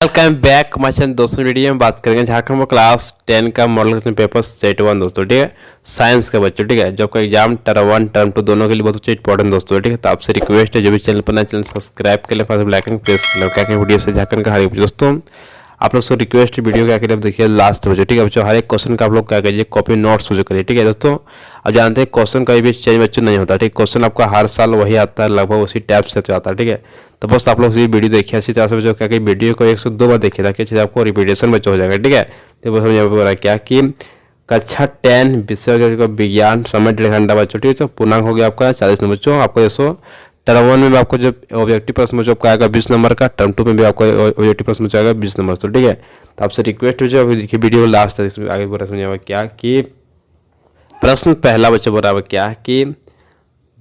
Welcome back my channel दोस्तों। Video में बात करेंगे झारखंड में क्लास 10 का मॉडल क्वेश्चन पेपर सेट 1 दोस्तों, ठीक है, साइंस का बच्चों, ठीक है, जो आपका एग्जाम टर्म 1 टर्म 2 दोनों के लिए बहुत इंपॉर्टेंट दोस्तों, ठीक है। तो आपसे रिक्वेस्ट है जो भी चैनल पर नया चैनल सब्सक्राइब कर ले, बेल आइकन प्रेस कर लो, क्या वीडियो से झारखंड का हर एक दोस्तों आप लोग से रिक्वेस्ट वीडियो क्या करिए, आप देखिए लास्ट बच्चों, ठीक है बच्चों। हर एक क्वेश्चन का आप लोग क्या करिए, कॉपी नोट्स जो करिए, ठीक है दोस्तों। अब जानते हैं क्वेश्चन कभी भी चेंज बच्चों नहीं होता, ठीक, क्वेश्चन आपका हर साल वही आता है, लगभग उसी टाइप से आता है, ठीक है। तो बस आप लोग ये वीडियो देखिए अच्छी तरह से बच्चों, क्या कि वीडियो को 102 बार देखिए ताकि अच्छी आपको रिपीटेशन बच्चों हो जाएगा, ठीक है। तो बस यहाँ पे बोला क्या कि कक्षा 10 विषय विज्ञान समय 1.5 घंटा बच्चों, ठीक है। पूर्णांक हो गया आपका 40 नंबर बच्चों। आपको जैसो टर्म 1 में भी आपको जो ऑब्जेक्टिव प्रश्न जो आपका आएगा 20 नंबर का, टर्म 2 में भी आपको ऑब्जेक्टिव प्रश्न जो आएगा 20 नंबर से, ठीक है। तो आपसे रिक्वेस्ट है जो देखिए वीडियो लास्ट है, इसमें आगे बोला समझावा क्या कि प्रश्न पहला बच्चों बराबर क्या कि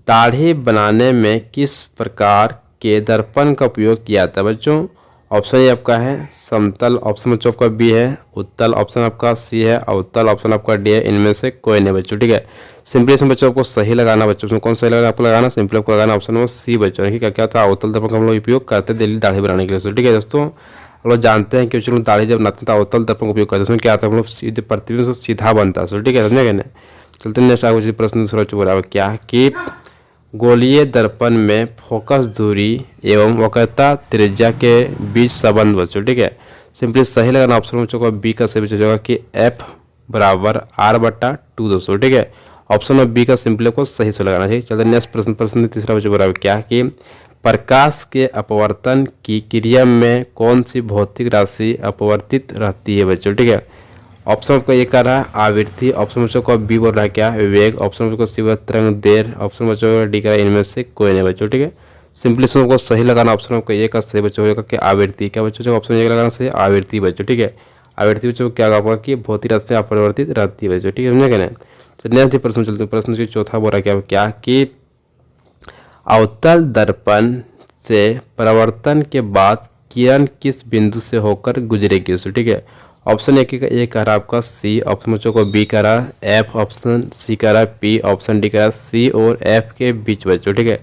दाढ़ी बनाने में किस प्रकार के दर्पण का उपयोग किया जाता है बच्चों। ऑप्शन ये आपका है समतल, ऑप्शन बच्चों आपका बी है उत्तल, ऑप्शन आपका सी है अवतल, ऑप्शन आपका डी है इनमें से कोई नहीं बच्चों, ठीक है। सिंपली इसमें बच्चों आपको सही लगाना बच्चों, उसमें कौन सही लगाना आपको लगाना, सिंपली आपको लगाना ऑप्शन नंबर सी बच्चों, ठीक है। क्या था अवतल दर्पण का हम लोग उपयोग करते हैं दिल्ली दाढ़ी बनाने के लिए, ठीक है दोस्तों। हम लोग जानते हैं कि चलो दाढ़ी जब बनाते हैं तो अवतल दर्पण का उपयोग करते हैं, उसमें क्या आता है हम लोग सीधे प्रतिबिंब से सीधा बनता है, ठीक है, समझे ना। चलते नेक्स्ट आगे प्रश्न दूसरा बराबर क्या कि गोलीय दर्पण में फोकस दूरी एवं वक्रता त्रिज्या के बीच संबंध बच्चों, ठीक है। सिंपली सही लगाना ऑप्शन बच्चों को बी का सही बच्चों कि एफ बराबर r/2 दोस्तों, ठीक है। ऑप्शन में बी का सिंपली को सही से लगाना चाहिए। चलते नेक्स्ट प्रश्न तीसरा बच्चों बराबर क्या कि प्रकाश के अपवर्तन की क्रिया में कौन सी भौतिक राशि अपवर्तित रहती है बच्चों, ठीक है। ऑप्शन आपका ये कर रहा है आवृत्ति, ऑप्शन बच्चों को बी बोल रहा है क्या विवेक, ऑप्शन बच्चों को सी तरंग देर, ऑप्शन बच्चों को डी का इनमें से कोई नहीं बच्चों, ठीक है। सिंपली को सही लगाना ऑप्शन आपका ये का सही बच्चों होगा कि आवृत्ति, क्या बच्चों ऑप्शन ये लगाना सही आवृत्ति बच्चों, ठीक है। आवृत्ति बच्चों को क्या होगा कि भौतिक राशि अपरिवर्तित रहती है बच्चों, ठीक है, समझे ना। तो नेक्स्ट प्रश्न चलते हैं, प्रश्न चौथा बोल रहा है क्या कि अवतल दर्पण से परावर्तन के बाद किरण किस बिंदु से होकर गुजरेगी, ठीक है। ऑप्शन ए कह रहा है आपका सी, ऑप्शन बच्चों को बी कह रहा है एफ, ऑप्शन सी कह रहा है पी, ऑप्शन डी कह रहा है सी और एफ के बीच बच्चों, ठीक है।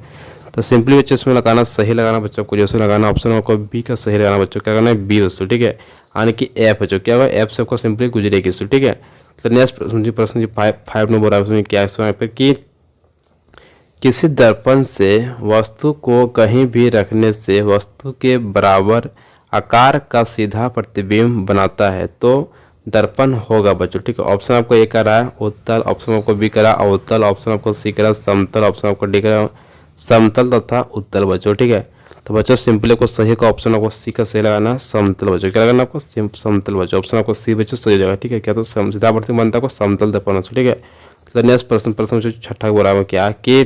तो सिंपली बच्चों इसमें लगाना सही लगाना बच्चों को जैसे लगाना ऑप्शन को बी का सही लगाना बच्चों, क्या करना है बी दोस्तों, ठीक है। यानी कि एफ बच्चों क्या होगा एफ से आपको सिंपली गुजरेगी, ठीक है। तो नेक्स्ट प्रश्न 5 नंबर है उसमें क्या है कि किसी दर्पण से वस्तु को कहीं भी रखने से वस्तु के बराबर आकार का सीधा प्रतिबिंब बनाता है तो दर्पण होगा बच्चों, ठीक है। ऑप्शन आपको ए कह रहा है उत्तल, ऑप्शन आपको बी कह रहा है अवतल, ऑप्शन आपको सी कह रहा है समतल, ऑप्शन आपको डी कह रहा है समतल तथा उत्तल बच्चों, ठीक है। तो बच्चों सिंपली आपको सही का ऑप्शन आपको सी का सही लगाना समतल बच्चों, क्या लगाना आपको समतल बच्चों, ऑप्शन आपको सी बच्चों सही जगह, ठीक है। क्या तो सीधा प्रतिबिंब बनता है आपको समतल दर्पण, ठीक है। तो नेक्स्ट प्रश्न छठा बराबर क्या कि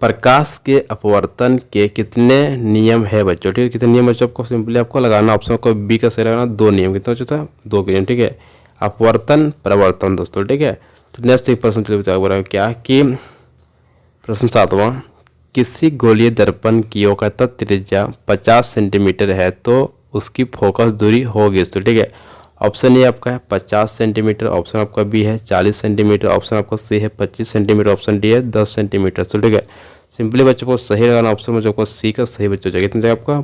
प्रकाश के अपवर्तन के कितने नियम है बच्चों, ठीक है। कितने नियम बच्चों आपको सिंपली आपको लगाना ऑप्शन को बी का सही लगाना 2 नियम, कितना बच्चों था 2 नियम, ठीक है। अपवर्तन प्रवर्तन दोस्तों, ठीक है। तो नेक्स्ट एक प्रश्न चलिए क्या कि प्रश्न 7वां किसी गोलीय दर्पण की औसत त्रिज्या 50 सेंटीमीटर है तो उसकी फोकस दूरी होगी, ठीक है। ऑप्शन ए आपका है 50 सेंटीमीटर, ऑप्शन आपका बी है 40 सेंटीमीटर, ऑप्शन आपका सी है 25 सेंटीमीटर, ऑप्शन डी है 10 सेंटीमीटर, ठीक है। सिंपली बच्चों को सही लगाना ऑप्शन बच्चों को सी का सही बच्चों चाहिए, कितना आपका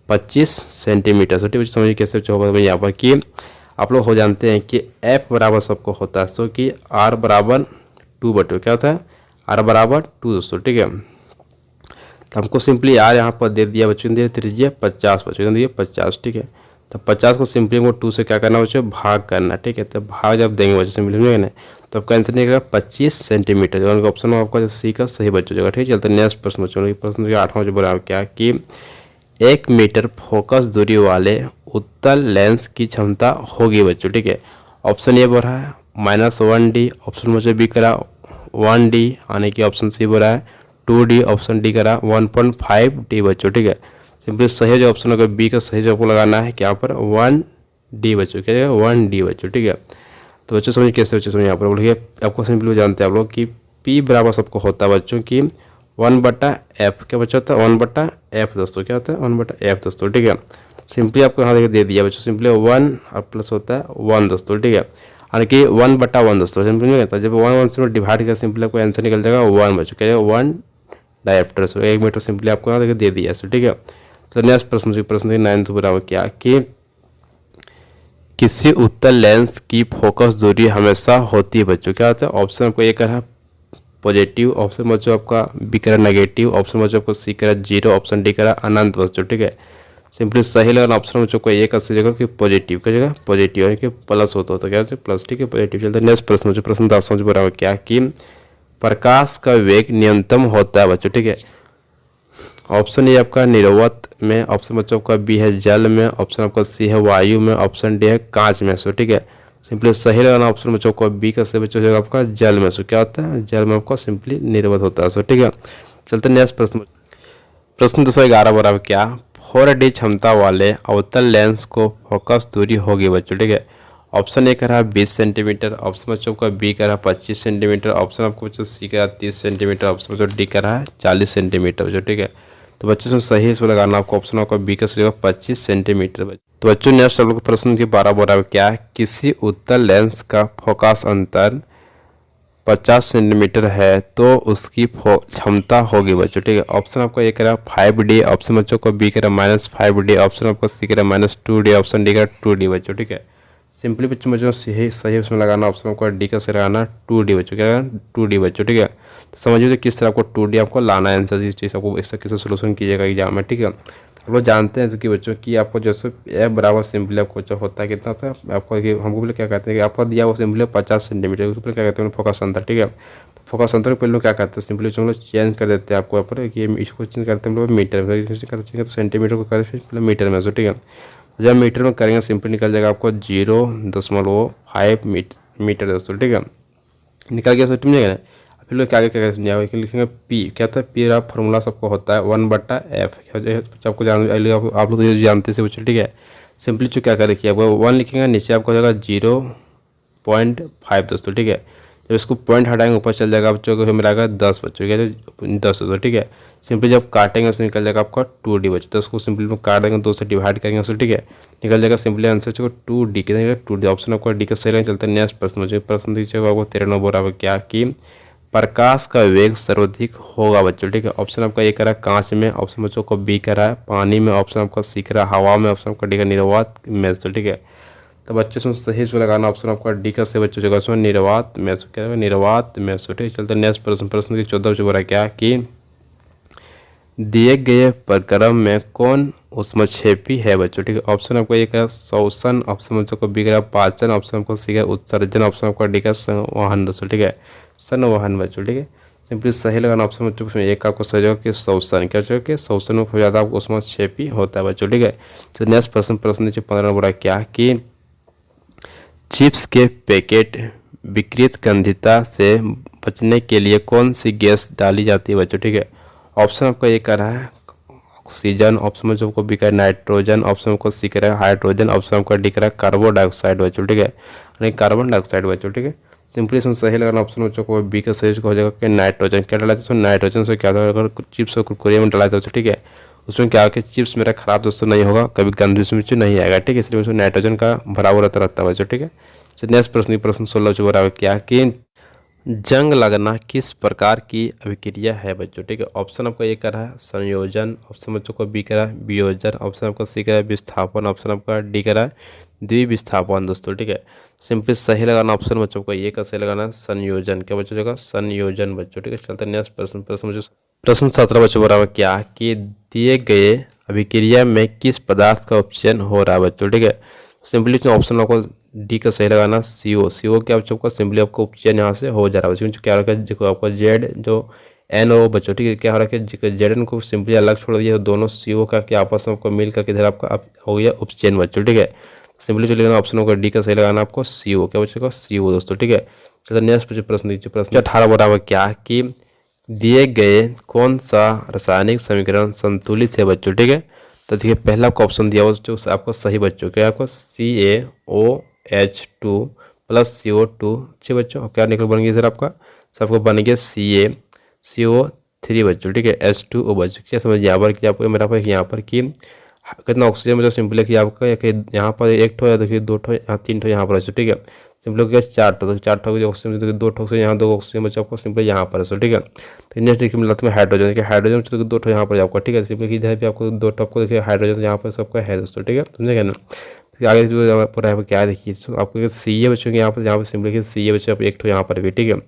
25 सेंटीमीटर, ठीक है। समझिए कैसे होगा यहाँ पर कि आप लोग हो जानते हैं कि एफ बराबर सबको होता है सो कि आर बराबर 2 बच्चों, क्या होता है आर बराबर 2 दोस्तों, ठीक है। तो हमको सिंपली आर यहाँ पर दे दिया बच्चों, दे दीजिए 50 बच्चों दिए 50, ठीक है। तो 50 को सिंपली हमको 2 से क्या करना बच्चों भाग करना, ठीक है। तो भाग जब देंगे बच्चों सिंपली ना तो आपका आंसर निकलेगा 25 सेंटीमीटर, जो ऑप्शन में आपका सी का सही बच्चों जगह, ठीक है। चलते नेक्स्ट प्रश्न बच्चों प्रश्न 8वां जो बोला क्या कि 1 मीटर फोकस दूरी वाले उत्तल लेंस की क्षमता होगी बच्चों, ठीक है। ऑप्शन ये बोल रहा है -1D, ऑप्शन मुझे बी करा 1D, आने की ऑप्शन सी बोल रहा है 2D, ऑप्शन डी करा 1.5D बच्चों, ठीक है। सिंपली सही जो ऑप्शन होगा बी का सही जो आपको लगाना है क्या पर 1D बच्चों, क्या 1D बच्चों, ठीक है। तो बच्चों समझिए कैसे बच्चों समझिए यहाँ पर बोलिए आपको सिंपली जानते हैं आप लोग कि P बराबर सबको होता है बच्चों की 1/f, क्या बच्चा होता है 1/f दोस्तों, क्या होता है 1/f दोस्तों, ठीक है। सिंपली आपको यहाँ दे दिया बच्चों सिंपली 1 और प्लस होता है 1 दोस्तों, ठीक है। यानी कि 1/1 दोस्तों सिंपली तो जब 1 से डिवाइड कर सिंपली आपको आंसर निकल जाएगा 1 बच्चों, क्या 1 डायप्टर, 1 मीटर सिंपली आपको यहाँ दे दिया, ठीक है। तो नेक्स्ट प्रश्न 9 बराबर क्या कि किसी उत्तल लेंस की फोकस दूरी हमेशा होती है बच्चों। क्या होता है? ऑप्शन आपको ए करा पॉजिटिव, ऑप्शन बच्चों आपका बी करा नेगेटिव, ऑप्शन बच्चों आपको सी करा जीरो, ऑप्शन डी करा अनंत बच्चों। ठीक है, सिंपली सही लगाना ऑप्शन बच्चों को ए का सही जगह कि पॉजिटिव का जगह पॉजिटिव यानी कि प्लस होता है तो क्या होता है प्लस। ठीक है, पॉजिटिव चलता है। नेक्स्ट प्रश्न बच्चों प्रश्न 10 बराबर क्या कि प्रकाश का वेग न्यूनतम होता है बच्चों। ठीक है, ऑप्शन ए आपका निरवत में, ऑप्शन बच्चों का बी है जल में, ऑप्शन आपका सी है वायु में, ऑप्शन डी है कांच में। सो ठीक है, सिंपली सही लगाना ऑप्शन बच्चों को बी का सही बच्चों आपका जल में। सो क्या होता है? जल में आपका सिंपली निरवत होता है। सो ठीक है, चलते नेक्स्ट प्रश्न 211 बराबर क्या 4D क्षमता वाले अवतल लेंस को फोकस दूरी होगी बच्चों। ठीक है, ऑप्शन ए करा 20 सेंटीमीटर, ऑप्शन बच्चों का बी करा 25 सेंटीमीटर, ऑप्शन आपको बच्चों सी करा 30 सेंटीमीटर, ऑप्शन बच्चों डी करा है 40 सेंटीमीटर बच्चों। ठीक है, तो बच्चों से सही इसमें लगाना आपको ऑप्शन आपका बी का सही होगा 25 सेंटीमीटर बच्चों। तो बच्चों नेक्स्ट आप लोग प्रश्न की 12 बराबर क्या है किसी उत्तल लेंस का फोकस अंतर 50 सेंटीमीटर है तो उसकी क्षमता होगी बच्चों। ठीक है, ऑप्शन आपको ये करा 5D, ऑप्शन बच्चों को बी करा -5D, ऑप्शन आपको सी करा -2D, ऑप्शन डी करा 2D बच्चों। ठीक है, सिंपली बच्चों सही उसमें लगाना ऑप्शन आपको डी का सही लगाना 2D बच्चों। क्या लगाना 2D बच्चों। ठीक है, तो समझिए किस तरह आपको 2D आपको लाना है आंसर, इस चीज़ आपको इससे किस सोल्यूशन कीजिएगा एग्जाम में। ठीक है, आप लोग जानते हैं कि बच्चों कि आपको जैसे ए बराबर सिंपली आपको जो होता है कितना था आपको कि हमको बोले क्या कहते हैं कि आपका दिया वो सिंपली 50 सेंटीमीटर उसके ऊपर क्या कहते हैं फोकस अंतर। ठीक है, तो फोकस अंतर को पहले लोग क्या कहते हैं सिंपली हम लोग चेंज कर देते हैं आपको यहाँ पर कि इसको चेंज करते हैं हम लोग मीटर में, करते हैं तो सेंटीमीटर को करते हैं मीटर में। सो ठीक है, जब मीटर में करेंगे सिंपली निकल जाएगा आपको 0.5 मीटर दोस्तों। ठीक है, निकल गया समझ जाएगा ना। फिर लोग क्या क्या लिखेंगे पी, क्या था पी का फॉर्मूला सबको होता है 1/f, आपको आप लोग तो जानते से बच्चों। ठीक है, सिंपली जो क्या कर देखिए आपको 1 लिखेंगे नीचे आपको हो जाएगा 0.5 दोस्तों। ठीक है, जब इसको पॉइंट हटाएंगे ऊपर चल जाएगा बच्चों को मिलाएगा 10 बच्चों। क्या 10 दोस्तों। ठीक है, सिंपली जब काटेंगे उससे निकल जाएगा आपका 2D बच्चों। तो उसको सिंपली काट देंगे 2 से डिवाइड करेंगे उसको। ठीक है, निकल जाएगा सिंपली आंसर को 2D कितना 2D ऑप्शन आपका डी का सही चलता है। नेक्स्ट प्रश्न मुझे प्रश्न दीजिए आपको 13 बराबर क्या कि प्रकाश का वेग सर्वाधिक होगा बच्चों। ठीक है, ऑप्शन आपका ये करा कांच में, ऑप्शन बच्चों को बी करा है पानी में, ऑप्शन आपका सी करा हवा में, ऑप्शन आपका डी का निर्वात में। ठीक है, तो बच्चों से सही से लगाना ऑप्शन आपका डी का सही बच्चों जगह उसमें निर्वात में। क्या है निर्वात में। ठीक है, चलते नेक्स्ट प्रश्न की 14 बच्चों बड़ा क्या कि दिए गए प्रक्रम में कौन ऊष्मक्षेपी है बच्चों। ठीक है, ऑप्शन आपको एक है शोषण, ऑप्शन बच्चों को बी का पाचन, ऑप्शन आपको सी का उत्सर्जन, ऑप्शन आपका डी का संवहन दोस्तों। ठीक है, संवहन बच्चों। ठीक है, सिंपली सही लगाना ऑप्शन बच्चों में एक आपको सही जगह कि शोषण। क्या चाहिए कि शोषण में बहुत ज़्यादा आपको ऊष्मक्षेपी होता है बच्चों। ठीक है, तो नेक्स्ट प्रश्न नीचे 15 बड़ा क्या कि चिप्स के पैकेट विकृत गंधिता से बचने के लिए कौन सी गैस डाली जाती है बच्चों। ठीक है, ऑप्शन आपका ये कर रहा है ऑक्सीजन, ऑप्शन में जो को बी कर नाइट्रोजन, ऑप्शन को सी कर हाइड्रोजन, ऑप्शन आपका डी कर कार्बन डाइऑक्साइड बच्चों। ठीक है, यानी कार्बन डाइऑक्साइड बच्चों। ठीक है, सिंपली इसमें सही लगाना ऑप्शन बच्चों को बी का सही हो जाएगा कि नाइट्रोजन। क्या डाला था नाइट्रोजन से क्या होगा अगर चिप्स और कुरकुरे में डाला था। ठीक है, उसमें क्या कि चिप्स मेरा खराब दोस्तों नहीं होगा, कभी गंद उसमें नहीं आएगा। ठीक है, इसलिए उसमें नाइट्रोजन का भरा रहता है बच्चों। ठीक है, नेक्स्ट प्रश्न 16 बराबर क्या कि जंग लगना किस प्रकार की अभिक्रिया है बच्चों। ठीक है, ऑप्शन आपका ये करा है संयोजन, ऑप्शन बच्चों को बी करा है वियोजन, ऑप्शन आपका सी करा है विस्थापन, ऑप्शन आपका डी करा है द्विविस्थापन दोस्तों। ठीक है, सिंपली सही लगाना ऑप्शन बच्चों को ये का सही लगाना संयोजन। क्या बच्चों जगह संयोजन बच्चों। ठीक है, चलते नेक्स्ट प्रश्न 17 बच्चों बराबर क्या कि दिए गए अभिक्रिया में किस पदार्थ का उपचयन हो रहा है बच्चों। ठीक है, सिंपली ऑप्शन आपको डी का सही लगाना CO क्या बच्चों का सिंपली आपको उपचयन यहाँ से हो जा रहा है बच्चों। क्या रखा है देखो आपका जेड जो एन ओ बच्चों। ठीक है, क्या हो रहा है जेड एन को सिंपली अलग छोड़ दिया तो दोनों CO का क्या आपस में आपको मिल करके इधर आपका हो गया उपचयन बच्चों। ठीक है, सिंपली चलिए ऑप्शन होगा डी का सही लगाना आपको CO क्या बच्चों का CO दोस्तों। ठीक है, चलो नेक्स्ट प्रश्न दीजिए प्रश्न 18 बराबर क्या कि दिए गए कौन सा रासायनिक समीकरण संतुलित है बच्चों। ठीक है, तो देखिए पहला आपको ऑप्शन दिया हुआ जो आपको सही बच्चों क्या आपको CaOH2 + CO2। ठीक बच्चों, क्या निकल बन गया सर आपका सबको बन गया CaCO3 बच्चों। ठीक है, H2O बच्चों। क्या समझ यहाँ पर कि आपको मेरा पर यहाँ पर कि कितना ऑक्सीजन मतलब सिंपल है कि आपका यहाँ पर एक ठो या देखिए 2 ठो यहाँ 3 ठो यहाँ पर बच्चों। ठीक है, सिंपली हो गया 4 ठोक, तो 4 ठोक जो ऑक्सीजन, तो 2 ठोक से यहाँ 2 ऑक्सीजन बचा आपको सिंपली यहाँ पर है। ठीक है, तो नेक्स्ट देखिए मिला तुम्हें हाइड्रोजन, कि हाइड्रोजन तो 2 ठोक यहाँ पर आपका। ठीक है, सिंपली इधर भी आपको 2 ठोक को देखिए हाइड्रोजन तो यहाँ पर सबका है दोस्तों। ठीक है, समझे ना। तो आगे जो पूरा है क्या देखिए, तो आपको सी ए बच्चों के यहाँ पर सिंपली सी ए बच्चों एक ठो यहाँ पर भी। ठीक है,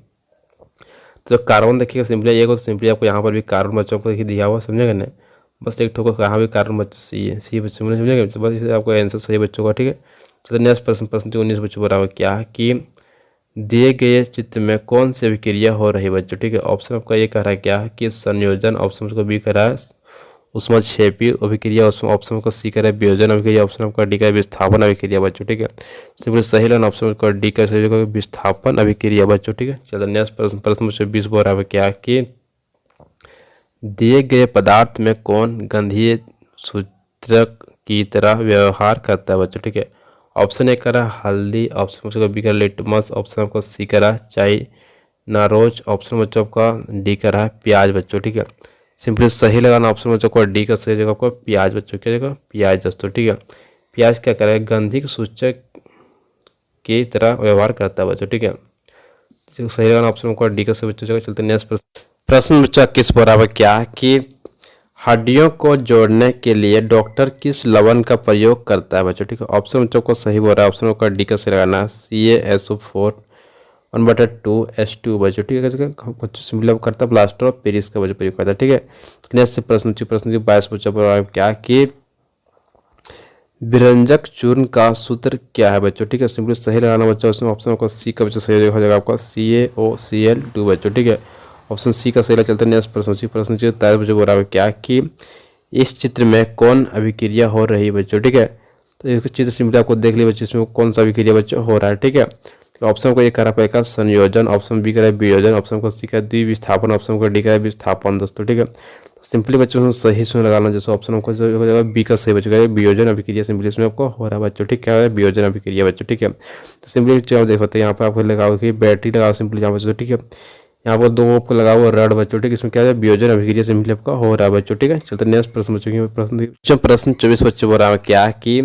तो कार्बन देखिएगा सिंपली एक हो, तो सिंपली आपको यहाँ पर भी कार्बन बच्चों को देखिए दिया हुआ, समझेगा ना। बस एक ठोको कहाँ भी कार्बन बच्चों सी बच्चों में समझेगा, तो बस इसे आपको आंसर सही बच्चों का। ठीक है, चलो नेक्स्ट प्रश्न 19 बच्चों बराबर क्या है कि दिए गए चित्र में कौन सी अभिक्रिया हो रही बच्चों। ठीक है, ऑप्शन आपका ये कह रहा है क्या कि संयोजन, ऑप्शन को बी कह रहा है उष्माक्षेपी अभिक्रिया, ऑप्शन को सी कह रहा है वियोजन अभिक्रिया, ऑप्शन आपका डी का विस्थापन अभिक्रिया बच्चों। ठीक है, सिंपल सही लाइन ऑप्शन का डी का सही विस्थापन अभिक्रिया बच्चों। ठीक है, चलो नेक्स्ट प्रश्न 20 बराबर क्या कि दिए गए पदार्थ में कौन गंधीय सूचक की तरह व्यवहार करता है बच्चों। ठीक है, ऑप्शन ए करा हल्दी, ऑप्शन बच्चों का बी करा लिटमस, ऑप्शन आपका सी करा चाय नारोज, ऑप्शन बच्चों का डी करा प्याज बच्चों। ठीक है, सिंपली सही लगाना ऑप्शन बच्चों को डी का सही जगह आपको प्याज बच्चों, क्या जगह प्याज दोस्तों। ठीक है, प्याज क्या करेगा गंधिक सूचक की तरह व्यवहार करता है बच्चों। ठीक है, सही लगाना ऑप्शन को डी का सही बच्चों। चलते नेक्स्ट प्रश्न बच्चा किस बराबर क्या कि हड्डियों को जोड़ने के लिए डॉक्टर किस लवण का प्रयोग करता है बच्चों। ठीक है, ऑप्शन बच्चों को सही बोल रहा है, ऑप्शन का डी का सही लगाना CaSO4 1/2H2 बच्चों। ठीक है, बच्चों सिंपली करता है प्लास्टर ऑफ पेरिस का बच्चों प्रयोग करता है। ठीक है, नेक्स्ट प्रश्न 22 बच्चों पर क्या कि विरंजक चूर्ण का सूत्र क्या है बच्चों। ठीक है, सिंपली सही लगाना बच्चों, उसमें ऑप्शन का सी का बच्चों सही हो जाएगा आपका CaOCl2 बच्चों। ठीक है, ऑप्शन सी का सही चलते नेक्स्ट प्रश्न 23 बच्चों बराबर क्या कि इस चित्र में कौन अभिक्रिया हो रही है बच्चों। ठीक है, तो एक चित्र सिंपली आपको देख लिया बच्चों, इसमें कौन सा अभिक्रिया बच्चों हो रहा है। ठीक है, तो ऑप्शन को ये करा पाएगा संयोजन, ऑप्शन बी करा वियोजन, ऑप्शन को सी का द्विविस्थापन, ऑप्शन को डी का विस्थापन दोस्तों। ठीक है, तो सिंपली बच्चों सही सुन लगाना, जैसे ऑप्शन को जो हो जाएगा बी का सही बचेगा वियोजन अभिक्रिया, सिंपली इसमें आपको हो रहा है बच्चों। ठीक है, वियोजन अभिक्रिया बच्चों। ठीक है, तो सिंपली आप देख सकते हैं यहाँ पर आपको लगाओ कि बैटरी लगाओ सिंपली यहाँ बच्चों। ठीक है, यहाँ पर 2 आपको लगा हुआ रड बच्चों। ठीक है, इसमें क्या है वियोजन अभिक्रिया सिंपली आपका हो रहा है बच्चों। ठीक है, चलते नेक्स्ट प्रश्न बच्चों की प्रश्न 24 बच्चों बोल रहा है क्या कि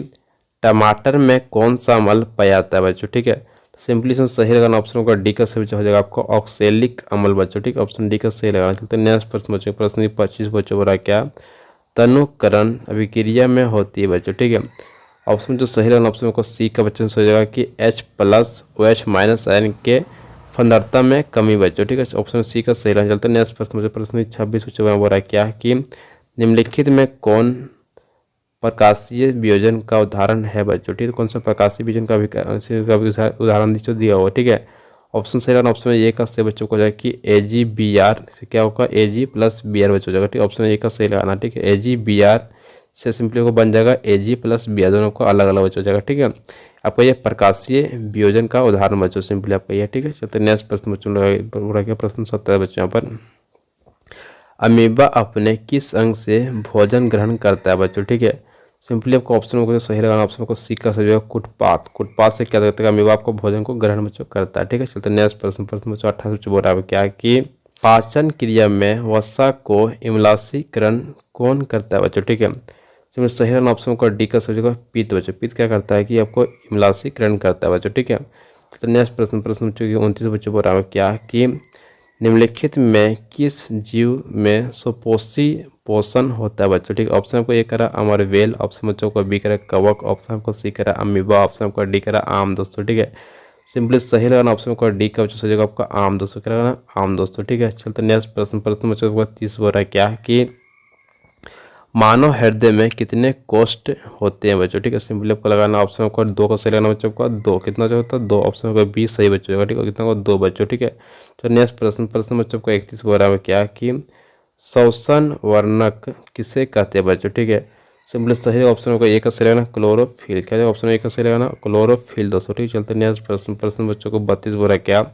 टमाटर में कौन सा अम्ल पाया जाता है बच्चों। ठीक है, तो सिंपली इसमें सही लगाना ऑप्शन का डी का सही हो जाएगा आपको ऑक्सेलिक अम्ल बच्चों। ठीक है, ऑप्शन डी का सही लगाना। चलते नेक्स्ट प्रश्न बच्चों प्रश्न 25 बच्चों बोल रहा है क्या तनुकरण अभिक्रिया में होती है बच्चों। ठीक है, ऑप्शन जो सही लगाना ऑप्शन को सी का बच्चों सही जाएगा कि H+OH- आयन के फंदरता में कमी बच्चों। ठीक है, ऑप्शन सी का सही रहना। चलते नेक्स्ट प्रश्न 26 बच्चों बोल रहा है क्या कि निम्नलिखित में कौन प्रकाशीय वियोजन का उदाहरण है बच्चों। ठीक है, कौन सा प्रकाशीय वियोजन का उदाहरण दिया हुआ। ठीक है, ऑप्शन सही रहना ऑप्शन ए का सही बच्चों को जाएगा कि AgBr से क्या होगा Ag+Br बच्चों हो जाएगा। ठीक है, ऑप्शन ए का सही लगाना। ठीक है, AgBr से सिंपली को बन जाएगा Ag+Br, दोनों को अलग अलग बच्चों हो जाएगा। ठीक है, आपको ये प्रकाशीय वियोजन का उदाहरण बच्चों सिंपली आपका यह। ठीक है, चलते नेक्स्ट प्रश्न बच्चों प्रश्न 17 बच्चों यहाँ पर अमीबा अपने किस अंग से भोजन ग्रहण करता है बच्चों। ठीक है, सिंपली आपको ऑप्शन को सही लगाना ऑप्शन को सी का सही होगा कुटपात से क्या करता है अमीबा आपको भोजन को ग्रहण बच्चों करता है। ठीक है, चलते नेक्स्ट प्रश्न बच्चों 28 बच्चों बोल रहा है क्या कि पाचन क्रिया में वसा को इमलासीकरण कौन करता है बच्चों। ठीक है, सिंपली सही रहना ऑप्शन को डी का सही होगा पित्त बच्चों। पित्त क्या करता है कि आपको इमलासीकरण करता है बच्चों। ठीक है, तो नेक्स्ट प्रश्न बच्चों की 29 बच्चों बोल रहा है क्या कि निम्नलिखित में किस जीव में सुपोषी पोषण होता है बच्चों। ठीक है, ऑप्शन को ए करा अमरवेल, ऑप्शन बच्चों को बी करा कवक, ऑप्शन को सी करा अमीबा, ऑप्शन को डी करा आम दोस्तों। ठीक है, सिंपली सही लगाना ऑप्शन को डी का बच्चों सही जगह आपका आम दोस्तों क्या लगाना आम दोस्तों। ठीक है, चलते नेक्स्ट प्रश्न बच्चों को 30 बोल रहा है क्या कि मानव हृदय में कितने कोष्ठ होते हैं बच्चों। ठीक है, सिंपली आपको लगाना ऑप्शन को 2 का सही लगाना बच्चों को 2 कितना जो होता है 2, ऑप्शन को बी सही बच्चों होगा। ठीक है, कितना को 2 बच्चों। ठीक है, तो नेक्स्ट प्रश्न बच्चों को 31 बोल रहा है क्या कि श्वसन वर्णक किसे कहते हैं बच्चों। ठीक है, सिंपली सही ऑप्शन को ए का सही लगाना क्लोरोफिल, क्या है ऑप्शन ए का सही लगाना क्लोरोफिल दोस्तों। ठीक है, चलते नेक्स्ट प्रश्न बच्चों को 32 बोल रहा है क्या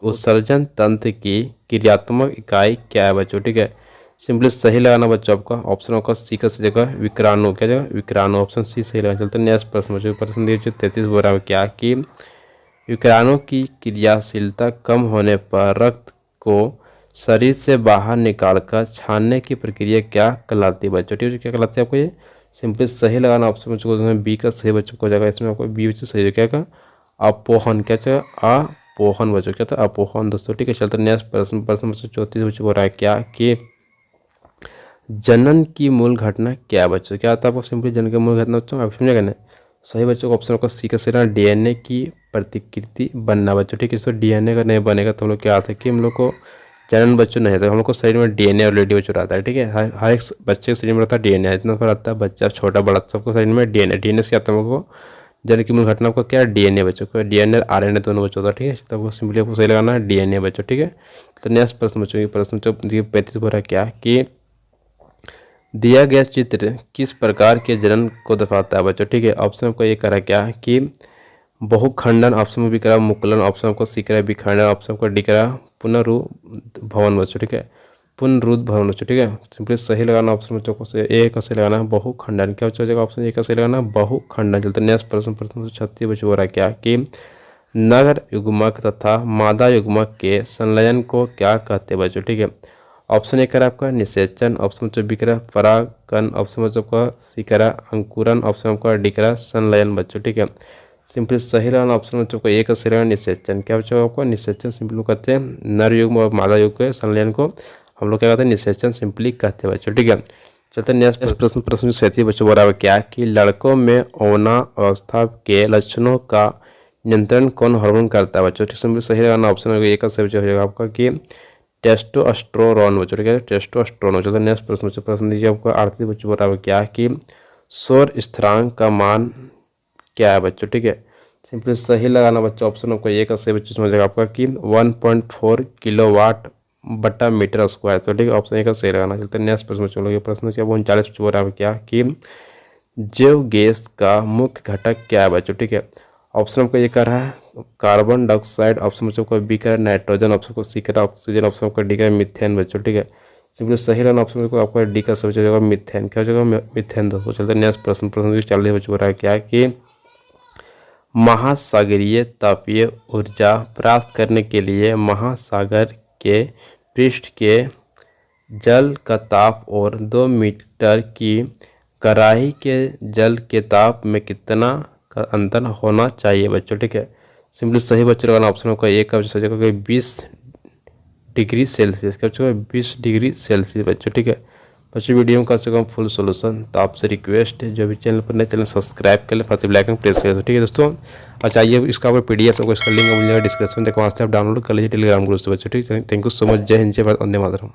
उत्सर्जन तंत्र की क्रियात्मक इकाई क्या है बच्चों। ठीक है, सिंपली सही लगाना बच्चों आपका ऑप्शन का सी का सही जगह विक्राणु, क्या जगह विक्राणु, ऑप्शन सी सही लगाना। चलते नेक्स्ट प्रश्न बच्चों प्रश्न 33 बोल रहा है क्या कि विक्राणु की क्रियाशीलता कम होने पर रक्त को शरीर से बाहर निकालकर छानने की प्रक्रिया क्या कहलाती है बच्चों। ठीक है, क्या कहलाती है आपको ये सिंपली सही लगाना ऑप्शन बच्चों को बी का सही बच्चों को हो जाएगा। इसमें आपको बी बच्चों सही क्या का अपोहन, क्या चाहिए अपोहन बच्चों, क्या था अपोहन दोस्तों, ठीक है। चलते नेक्स्ट प्रश्न बच्चों 34 बच्चों हो रहा है क्या कि जनन की मूल घटना क्या बच्चों, क्या आता है आपको सिंपली जनन की मूल घटना बच्चों, आप समझेगा ना। सही बच्चों को ऑप्शन आपका सी का सही रहना डीएनए की प्रतिकृति बनना बच्चों, ठीक है। तो डीएनए का नहीं बनेगा तो हम लोग क्या आता है कि हम लोग को जनन बच्चों नहीं तो हम लोग को शरीर में डीएनए ऑलरेडी बच्चों रहता है, ठीक है। हर एक बच्चे के शरीर में रहता है डीएनए, इतना पर आता है बच्चा छोटा बड़ा सबको शरीर में डीएनए से आता है हम लोग को जनन की मूल घटना आपको क्या डीएनए बच्चों को, डीएनए आरएनए दोनों बच्चों होता है, ठीक है। तो आपको सिंपली आपको सही लगाना है डीएनए बच्चों, ठीक है। तो नेक्स्ट प्रश्न बच्चों की प्रश्न 35 हो रहा है क्या कि दिया गया चित्र किस प्रकार के जनन को दर्शाता है बच्चों, ठीक है। ऑप्शन आपको ये करा क्या कि बहुखंडन, ऑप्शन में भी करा मुकुलन, ऑप्शन आपको सी करा विखंडन, ऑप्शन आपको डी करा पुनरुद्ध भवन बच्चों, ठीक है। पुनरुद्ध भवन बच्चों, ठीक है। सिंपली सही लगाना ऑप्शन बच्चों को ए का सही लगाना बहुखंडन, क्या बच्चों हो जाएगा ऑप्शन ए का सही लगाना बहुखंडन। चलते नेक्स्ट प्रश्न 36 बच्चों हो रहा है क्या कि नर युग्मक तथा मादा युग्मक के संलयन को क्या कहते हैं बच्चों, ठीक है। ऑप्शन ए करा आपका निषेचन, ऑप्शन बच्चों बी करा परागकण, ऑप्शन बच्चों का सी करा अंकुरन, ऑप्शन आपका डी करा संलयन बच्चों, ठीक है। सिंपली सही रहना ऑप्शन बच्चों को ए का सही रहना निषेचन, क्या बच्चों आपको निषेचन सिंपली कहते हैं। नर युग्म और मादा युग्म के संलयन को हम लोग क्या कहते हैं निषेचन सिंपली कहते हैं बच्चों, ठीक है। चलते नेक्स्ट प्रश्न 37 बच्चों बराबर क्या कि लड़कों में औना अवस्था के लक्षणों का नियंत्रण कौन हार्मोन करता है बच्चों, सिंपली सही लगाना ऑप्शन ए का सही हो जाएगा आपका कि टेस्टोस्टेरोन बच्चों, ठीक है। टेस्टोस्टेरोन बच्चों। नेक्स्ट प्रश्न बच्चों प्रश्न दीजिए आपको 38 बच्चों बराबर क्या कि सौर स्थिरांक का मान क्या है बच्चों, ठीक है। सिंपली सही लगाना बच्चों ऑप्शन आपको ए का सही बच्चों समझ जाएगा आपका कि 1.4 किलोवाट बटा मीटर स्क्वायर, तो ठीक है ऑप्शन ए का सही लगाना। चलते नेक्स्ट प्रश्न बच्चों लोग प्रश्न क्या 39 बच्चों बराबर क्या कि जैव गैस का मुख्य घटक क्या है बच्चों, ठीक है। ऑप्शन आपको ये कर रहा है कार्बन डाइऑक्साइड, ऑप्शन बच्चों को बी कर नाइट्रोजन, ऑप्शन को सी कर ऑक्सीजन, ऑप्शन को डी कर मीथेन बच्चों, ठीक है। सिंपली सही रहना ऑप्शन को आपका डी का सब जगह मीथेन, क्या हो जाएगा मीथेन दोस्तों। चलते नेक्स्ट प्रश्न 40 बच्चों रहा है क्या कि महासागरीय तापीय ऊर्जा प्राप्त करने के लिए महासागर के पृष्ठ के जल का ताप और 2 मीटर की गहराई के जल के ताप में कितना का अंतर होना चाहिए बच्चों, ठीक है। सिंपली सही बच्चों लगाना ऑप्शन का एक का सही जगह 20 डिग्री सेल्सियस, क्या बच्चों 20 डिग्री सेल्सियस बच्चों, ठीक है। बच्चों वीडियो में कर चुका हूँ फुल सोल्यूशन, तो आपसे रिक्वेस्ट है जो भी चैनल पर नए चैनल सब्सक्राइब कर ले, साथ ही बेल आइकन प्रेस कर दो, ठीक है दोस्तों। और चाहिए इसका आपको पीडीएफ आपको इसका लिंक मिल जाएगा डिस्क्रिप्शन में, वहाँ से आप डाउनलोड कर लीजिए टेलीग्राम ग्रुप से बच्चों, ठीक है। थैंक यू सो मच, जय हिंद जय भारत, वंदे मातरम।